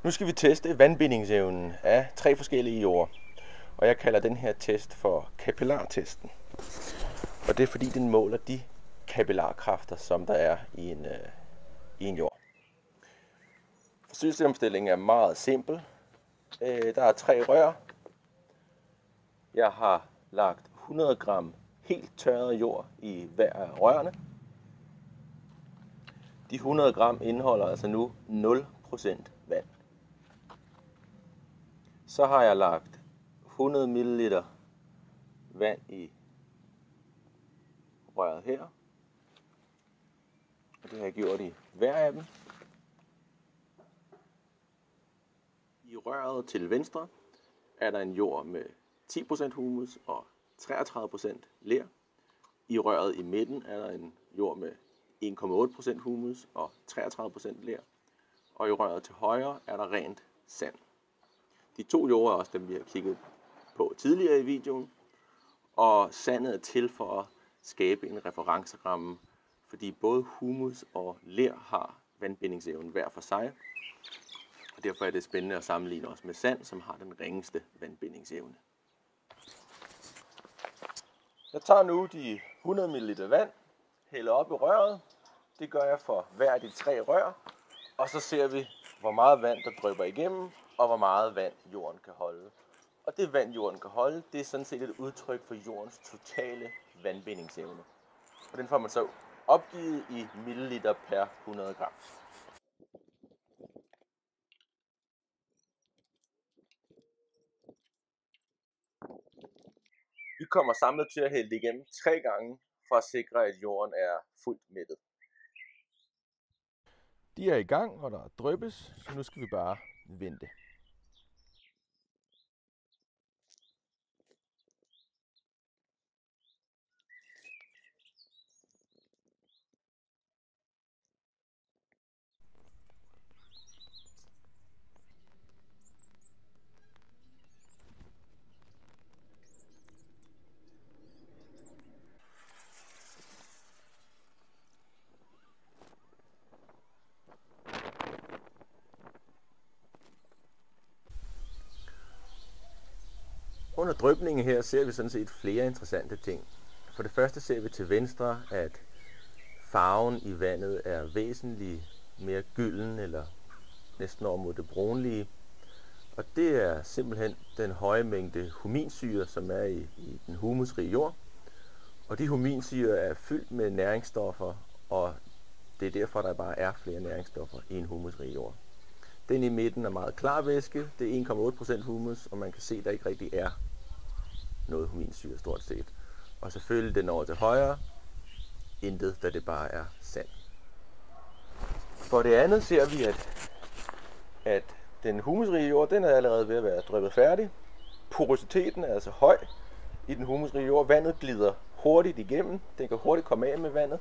Nu skal vi teste vandbindingsevnen af 3 forskellige jorder. Og jeg kalder den her test for kapillartesten. Og det er fordi den måler de kapillarkræfter, som der er i en jord. Forsyningsomstillingen er meget simpel. Der er 3 rør. Jeg har lagt 100 gram helt tørret jord i hver af rørene. De 100 gram indeholder altså nu 0% vand. Så har jeg lagt 100 ml vand i røret her. Og det har jeg gjort i hver af dem. I røret til venstre er der en jord med 10% humus og 33% ler. I røret i midten er der en jord med 1,8% humus og 33% ler. Og i røret til højre er der rent sand. De 2 jorder er også dem, vi har kigget på tidligere i videoen. Og sandet er til for at skabe en referenceramme, fordi både humus og ler har vandbindingsevnen hver for sig. Og derfor er det spændende at sammenligne os med sand, som har den ringeste vandbindingsevne. Jeg tager nu de 100 ml vand, hælder op i røret. Det gør jeg for hver af de 3 rør. Og så ser vi, hvor meget vand der drypper igennem, og hvor meget vand jorden kan holde. Og det vand jorden kan holde, det er sådan set et udtryk for jordens totale vandbindingsevne. Og den får man så opgivet i milliliter per 100 gram. Vi kommer samlet til at hælde det igennem 3 gange, for at sikre, at jorden er fuldt mættet. De er i gang, og der dryppes, så nu skal vi bare vente. Under drypningen her ser vi sådan set flere interessante ting. For det første ser vi til venstre, at farven i vandet er væsentligt mere gylden eller næsten over mod det brunlige. Og det er simpelthen den høje mængde huminsyre, som er i den humusrige jord. Og de huminsyre er fyldt med næringsstoffer, og det er derfor, der bare er flere næringsstoffer i en humusrig jord. Den i midten er meget klar væske, det er 1,8% humus, og man kan se, at der ikke rigtig er noget huminsyre stort set. Og selvfølgelig den over til højre, intet, da det bare er sand. For det andet ser vi, at den humusrige jord, den er allerede ved at være dryppet færdig. Porositeten er altså høj i den humusrige jord. Vandet glider hurtigt igennem, den kan hurtigt komme af med vandet.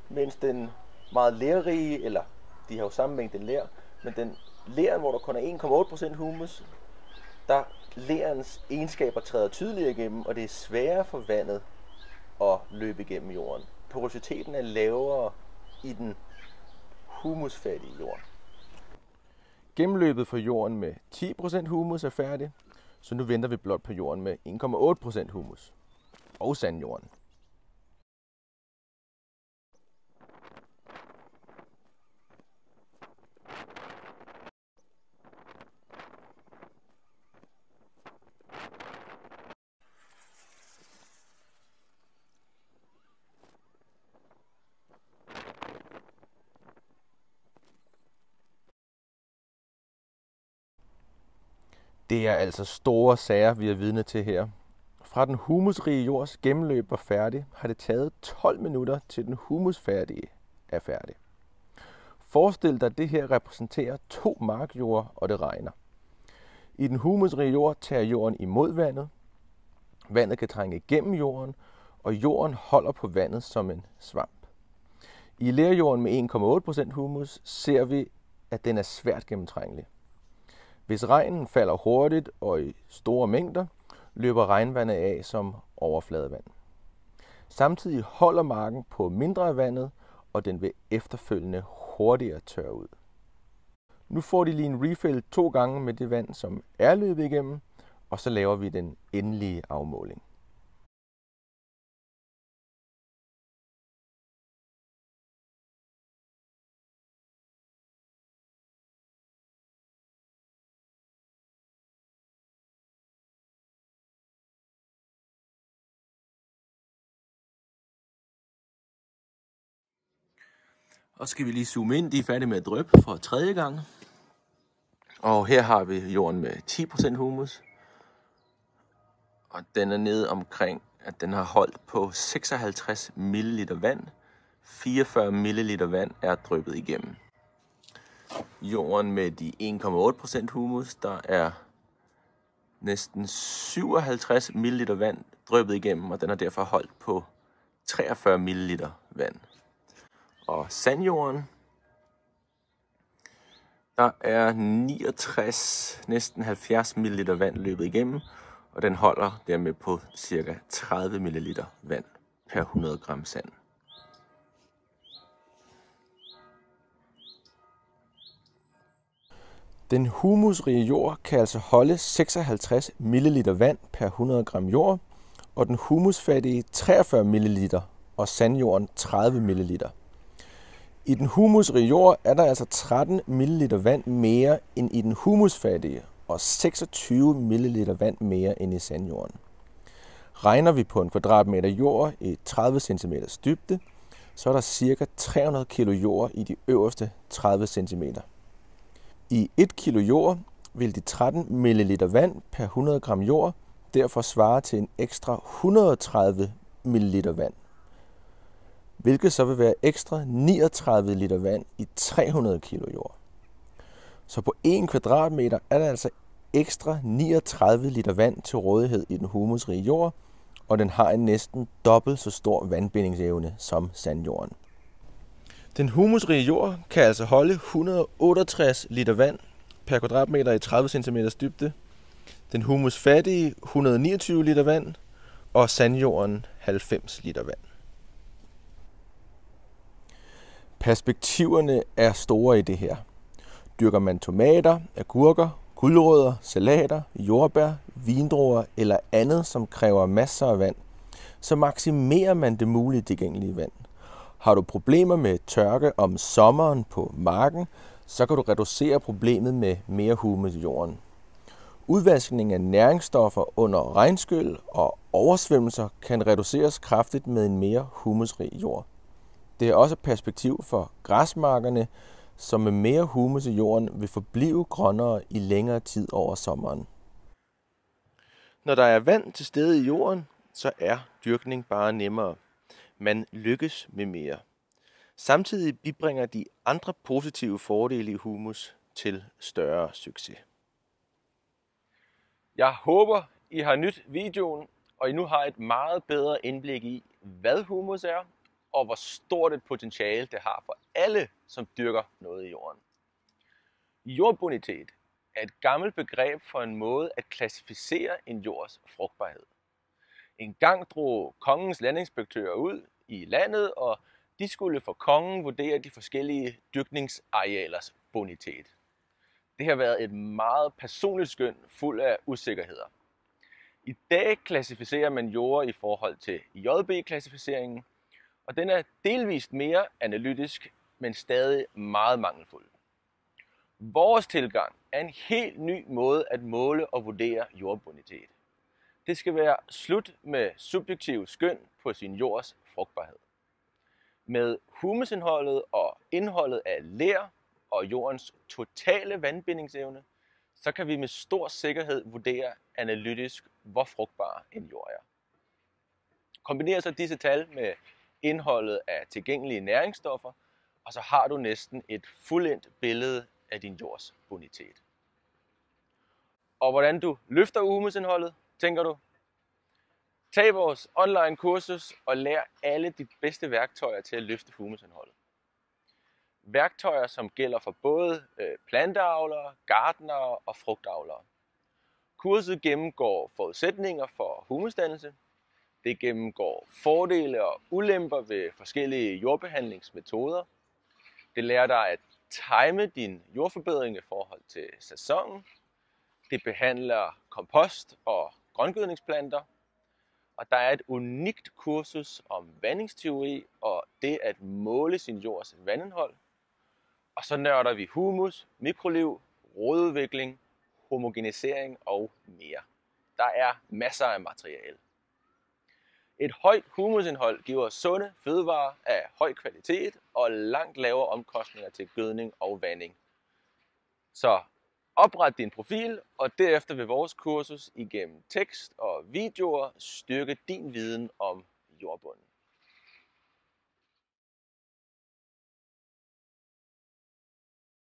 Mens den meget lerrige, eller de har jo samme mængde ler, men den leren, hvor der kun er 1,8% humus, der lerens egenskaber træder tydeligere igennem, og det er sværere for vandet at løbe igennem jorden. Porositeten er lavere i den humusfattige jord. Gennemløbet for jorden med 10% humus er færdig, så nu venter vi blot på jorden med 1,8% humus og sandjorden. Det er altså store sager, vi er vidne til her. Fra den humusrige jords gennemløb var færdig, har det taget 12 minutter til den humusfærdige er færdig. Forestil dig, at det her repræsenterer 2 markjorder, og det regner. I den humusrige jord tager jorden imod vandet. Vandet kan trænge igennem jorden, og jorden holder på vandet som en svamp. I lerjorden med 1,8% humus ser vi, at den er svært gennemtrængelig. Hvis regnen falder hurtigt og i store mængder, løber regnvandet af som overfladevand. Samtidig holder marken på mindre af vandet, og den vil efterfølgende hurtigere tørre ud. Nu får de lige en refill 2 gange med det vand, som er løbet igennem, og så laver vi den endelige afmåling. Og så skal vi lige zoome ind. De er færdige med at dryppe for 3. gang. Og her har vi jorden med 10% humus. Og den er nede omkring, at den har holdt på 56 ml vand. 44 ml vand er dryppet igennem. Jorden med de 1,8% humus, der er næsten 57 ml vand dryppet igennem, og den har derfor holdt på 43 ml vand. Og sandjorden, der er 69, næsten 70 ml vand løbet igennem, og den holder dermed på ca. 30 ml vand per 100 gram sand. Den humusrige jord kan altså holde 56 ml vand per 100 gram jord, og den humusfattige 43 ml og sandjorden 30 ml. I den humusrige jord er der altså 13 ml vand mere end i den humusfattige, og 26 ml vand mere end i sandjorden. Regner vi på en kvadratmeter jord i 30 cm dybde, så er der ca. 300 kg jord i de øverste 30 cm. I 1 kg jord vil de 13 ml vand per 100 gram jord derfor svare til en ekstra 130 ml vand, hvilket så vil være ekstra 39 liter vand i 300 kg jord. Så på 1 kvadratmeter er der altså ekstra 39 liter vand til rådighed i den humusrige jord, og den har en næsten dobbelt så stor vandbindingsevne som sandjorden. Den humusrige jord kan altså holde 168 liter vand per kvadratmeter i 30 cm dybde, den humusfattige 129 liter vand og sandjorden 90 liter vand. Perspektiverne er store i det her. Dyrker man tomater, agurker, gulerødder, salater, jordbær, vindruer eller andet, som kræver masser af vand, så maksimerer man det mulige tilgængelige vand. Har du problemer med tørke om sommeren på marken, så kan du reducere problemet med mere humus i jorden. Udvaskning af næringsstoffer under regnskyl og oversvømmelser kan reduceres kraftigt med en mere humusrig jord. Det er også perspektiv for græsmarkerne, som med mere humus i jorden vil forblive grønnere i længere tid over sommeren. Når der er vand til stede i jorden, så er dyrkning bare nemmere. Man lykkes med mere. Samtidig bibringer de andre positive fordele i humus til større succes. Jeg håber, I har nydt videoen, og I nu har et meget bedre indblik i, hvad humus er, og hvor stort et potentiale det har for alle, som dyrker noget i jorden. Jordbonitet er et gammelt begreb for en måde at klassificere en jords frugtbarhed. En gang drog kongens landinspektører ud i landet, og de skulle for kongen vurdere de forskellige dyrkningsarealers bonitet. Det har været et meget personligt skøn fuld af usikkerheder. I dag klassificerer man jorder i forhold til JB-klassificeringen, og den er delvist mere analytisk, men stadig meget mangelfuld. Vores tilgang er en helt ny måde at måle og vurdere jordbonitet. Det skal være slut med subjektiv skøn på sin jords frugtbarhed. Med humusindholdet og indholdet af ler og jordens totale vandbindingsevne, så kan vi med stor sikkerhed vurdere analytisk, hvor frugtbar en jord er. Kombinerer så disse tal med indholdet af tilgængelige næringsstoffer, og så har du næsten et fuldendt billede af din jords bonitet. Og hvordan du løfter humusindholdet, tænker du? Tag vores online kursus og lær alle de bedste værktøjer til at løfte humusindholdet. Værktøjer, som gælder for både planteavlere, gartnere og frugtavlere. Kurset gennemgår forudsætninger for humusdannelse. Det gennemgår fordele og ulemper ved forskellige jordbehandlingsmetoder. Det lærer dig at time din jordforbedring i forhold til sæsonen. Det behandler kompost og grøngødningsplanter. Og der er et unikt kursus om vandingsteori og det at måle sin jords vandindhold. Og så nørder vi humus, mikroliv, rodudvikling, homogenisering og mere. Der er masser af materiale. Et højt humusindhold giver sunde fødevarer af høj kvalitet og langt lavere omkostninger til gødning og vanding. Så opret din profil, og derefter vil vores kursus igennem tekst og videoer styrke din viden om jordbunden.